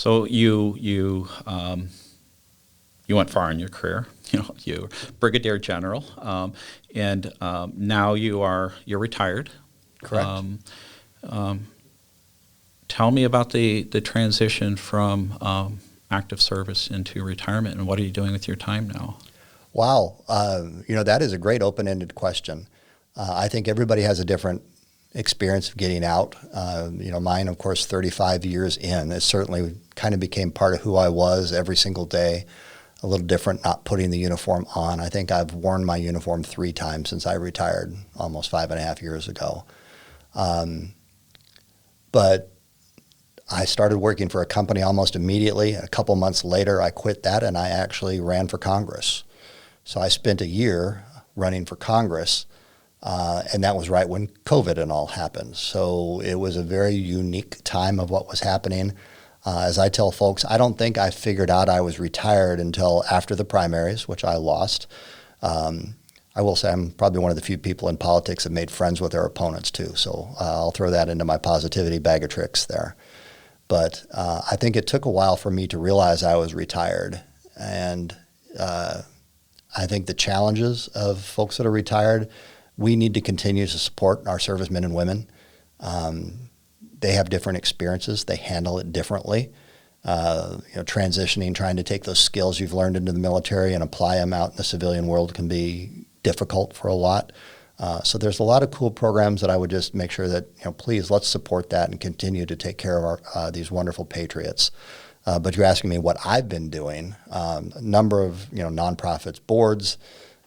So you went far in your career. You're Brigadier General, and now you're retired. Correct. Tell me about the transition from active service into retirement, and what are you doing with your time now? Wow. That is a great open-ended question. I think everybody has a different experience of getting out. Mine, of course, 35 years in, it certainly kind of became part of who I was every single day. A little different not putting the uniform on. I think I've worn my uniform 3 times since I retired almost 5.5 years ago. But I started working for a company almost immediately. A couple months later, I quit that and I actually ran for Congress. So I spent a year running for Congress, and that was right when COVID and all happened. So it was a very unique time of what was happening. As I tell folks, I don't think I figured out I was retired until after the primaries, which I lost. I will say I'm probably one of the few people in politics that made friends with their opponents too. So I'll throw that into my positivity bag of tricks there. But I think it took a while for me to realize I was retired. And I think the challenges of folks that are retired, we need to continue to support our servicemen and women. They have different experiences. They handle it differently. Transitioning, trying to take those skills you've learned into the military and apply them out in the civilian world can be difficult for a lot. So there's a lot of cool programs that I would just make sure that, please let's support that and continue to take care of our these wonderful patriots. But you're asking me what I've been doing. A number of nonprofits, boards.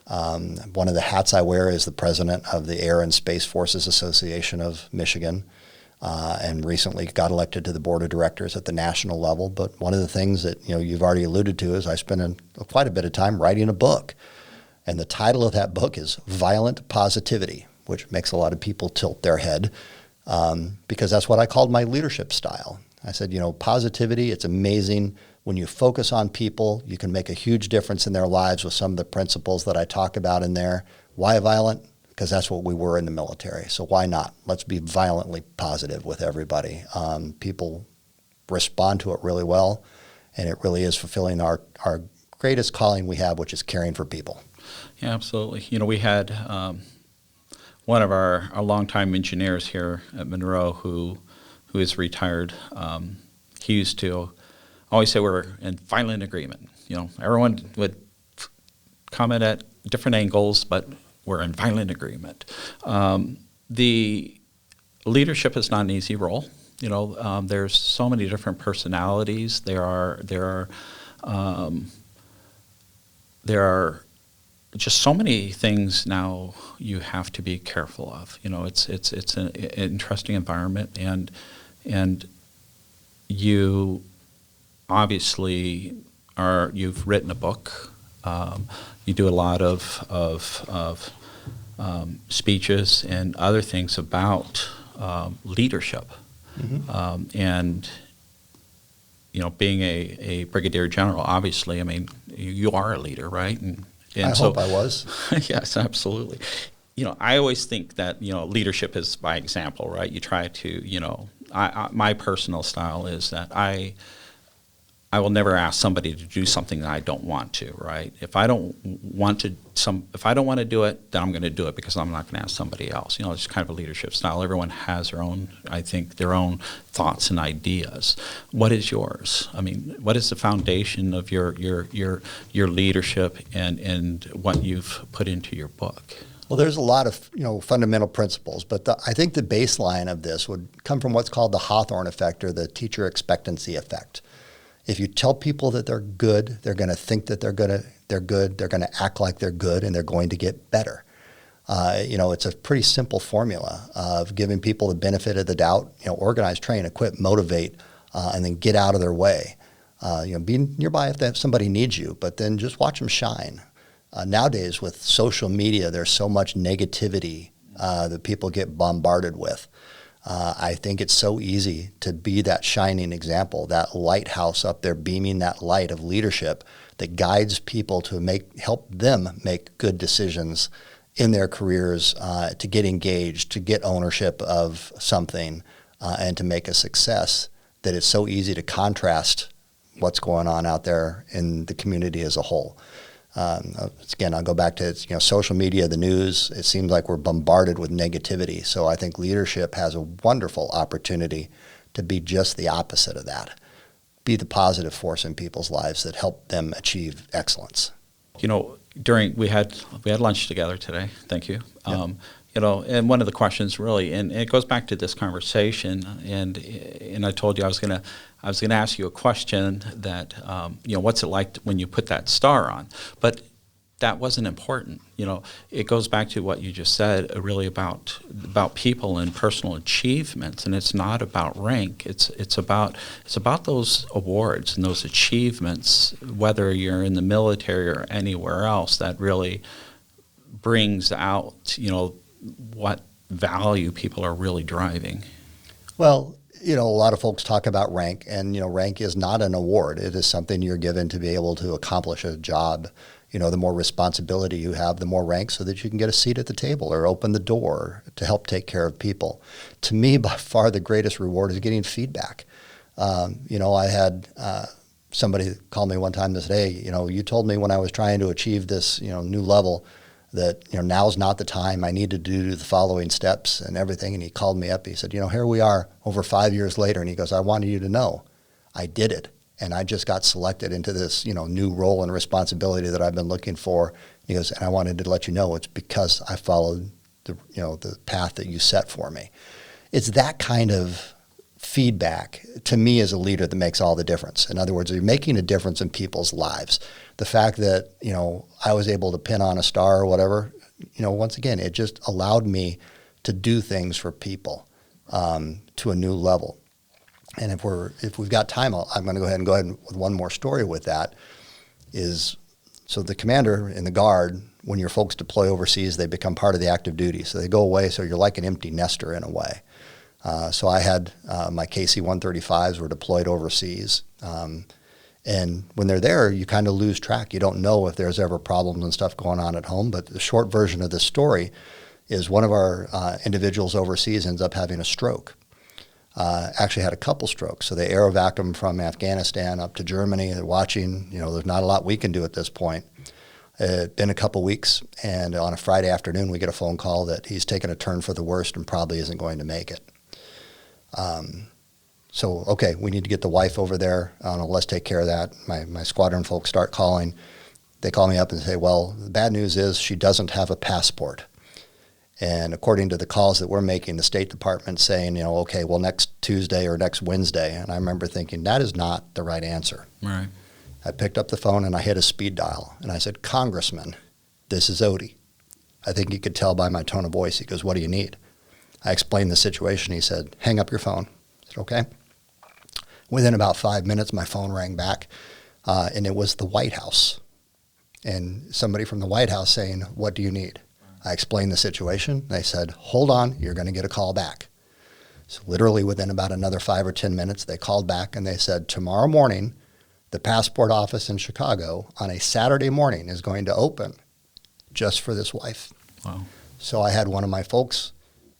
One of the hats I wear is the president of the Air and Space Forces Association of Michigan, and recently got elected to the board of directors at the national level. But one of the things that you've already alluded to is I spent quite a bit of time writing a book. And the title of that book is Violent Positivity, which makes a lot of people tilt their head because that's what I called my leadership style. I said, positivity, it's amazing. When you focus on people, you can make a huge difference in their lives with some of the principles that I talk about in there. Why violent? Because that's what we were in the military. So why not? Let's be violently positive with everybody. People respond to it really well, and it really is fulfilling our greatest calling we have, which is caring for people. Yeah, absolutely. We had one of our longtime engineers here at Munro who is retired. He used to always say we're in violent agreement. Everyone would comment at different angles, but we're in violent agreement. The leadership is not an easy role. There's so many different personalities. There are just so many things now you have to be careful of. It's an interesting environment, and you obviously you've written a book. You do a lot of speeches and other things about leadership, and being a brigadier general, obviously, you are a leader, right? And I hope I was. Yes, absolutely. I always think that leadership is by example, right? You try to my personal style is that I will never ask somebody to do something that I don't want to, right? If I don't want to do it, then I'm going to do it because I'm not going to ask somebody else. It's kind of a leadership style. Everyone has their own thoughts and ideas. What is yours? What is the foundation of your leadership and what you've put into your book? Well, there's a lot of fundamental principles, but I think the baseline of this would come from what's called the Hawthorne effect, or the teacher expectancy effect. If you tell people that they're good, they're going to think that they're good, they're going to act like they're good, and they're going to get better. It's a pretty simple formula of giving people the benefit of the doubt. Organize, train, equip, motivate, and then get out of their way. Be nearby if somebody needs you, but then just watch them shine. Nowadays, with social media, there's so much negativity that people get bombarded with. I think it's so easy to be that shining example, that lighthouse up there beaming that light of leadership that guides people to help them make good decisions in their careers, to get engaged, to get ownership of something, and to make a success. that it's so easy to contrast what's going on out there in the community as a whole. Again, I'll go back to social media, the news. It seems like we're bombarded with negativity. So I think leadership has a wonderful opportunity to be just the opposite of that. Be the positive force in people's lives that help them achieve excellence. We had lunch together today. Thank you. Yep. And one of the questions really, and it goes back to this conversation, and I told you I was gonna ask you a question that what's it like when you put that star on, but that wasn't important. It goes back to what you just said, really about people and personal achievements, and it's not about rank. It's about those awards and those achievements, whether you're in the military or anywhere else, that really brings out what value people are really driving. Well, a lot of folks talk about rank, and rank is not an award. It is something you're given to be able to accomplish a job. The more responsibility you have, the more rank, so that you can get a seat at the table or open the door to help take care of people. To me, by far the greatest reward is getting feedback. I had somebody call me one time and said, "Hey, you told me when I was trying to achieve this, new level, that now's not the time. I need to do the following steps and everything." And he called me up. He said, "Here we are over 5 years later." And he goes, "I wanted you to know I did it. And I just got selected into this, new role and responsibility that I've been looking for." He goes, "And I wanted to let you know it's because I followed the path that you set for me." It's that kind of feedback, to me, as a leader, that makes all the difference. In other words, you're making a difference in people's lives. The fact that, I was able to pin on a star or whatever, once again, it just allowed me to do things for people to a new level. And if we've got time, I'm going to go ahead with one more story with that. So the commander in the Guard, when your folks deploy overseas, they become part of the active duty. So they go away, so you're like an empty nester in a way. So I had my KC-135s were deployed overseas. And when they're there, you kind of lose track. You don't know if there's ever problems and stuff going on at home. But the short version of this story is one of our individuals overseas ends up having a stroke. Actually had a couple strokes. So they aerovac them from Afghanistan up to Germany. They're watching. There's not a lot we can do at this point. It's been a couple weeks, and on a Friday afternoon, we get a phone call that he's taken a turn for the worst and probably isn't going to make it. So, okay, we need to get the wife over there. Let's take care of that. My squadron folks start calling. They call me up and say, "Well, the bad news is she doesn't have a passport." And according to the calls that we're making, the State Department's saying, okay, well, next Tuesday or next Wednesday. And I remember thinking, that is not the right answer. Right. I picked up the phone and I hit a speed dial. And I said, "Congressman, this is Odie." I think he could tell by my tone of voice. He goes, "What do you need?" I explained the situation. He said, "Hang up your phone." I said, "Okay." Within about 5 minutes, my phone rang back, and it was the White House. And somebody from the White House saying, "What do you need?" I explained the situation. They said, "Hold on, you're going to get a call back." So literally within about another 5 or 10 minutes, they called back and they said, "Tomorrow morning, the passport office in Chicago on a Saturday morning is going to open just for this wife." Wow. So I had one of my folks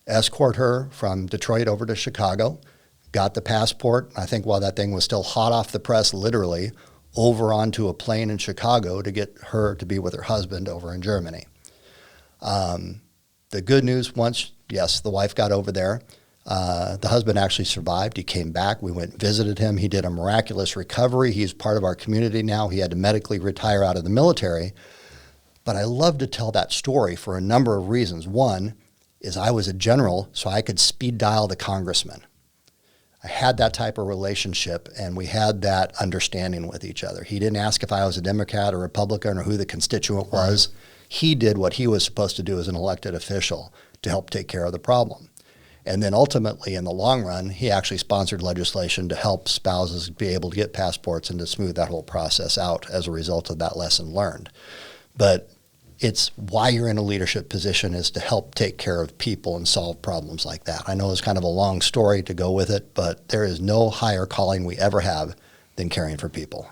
escort her from Detroit over to Chicago, got the passport. I think while that thing was still hot off the press, literally, over onto a plane in Chicago to get her to be with her husband over in Germany. The good news, the wife got over there. The husband actually survived. He came back. We went and visited him. He did a miraculous recovery. He's part of our community now. He had to medically retire out of the military. But I love to tell that story for a number of reasons. One is I was a general, so I could speed dial the congressman. I had that type of relationship, and we had that understanding with each other. He didn't ask if I was a Democrat or Republican or who the constituent was. He did what he was supposed to do as an elected official to help take care of the problem. And then ultimately, in the long run, he actually sponsored legislation to help spouses be able to get passports and to smooth that whole process out as a result of that lesson learned. But it's why you're in a leadership position is to help take care of people and solve problems like that. I know it's kind of a long story to go with it, but there is no higher calling we ever have than caring for people.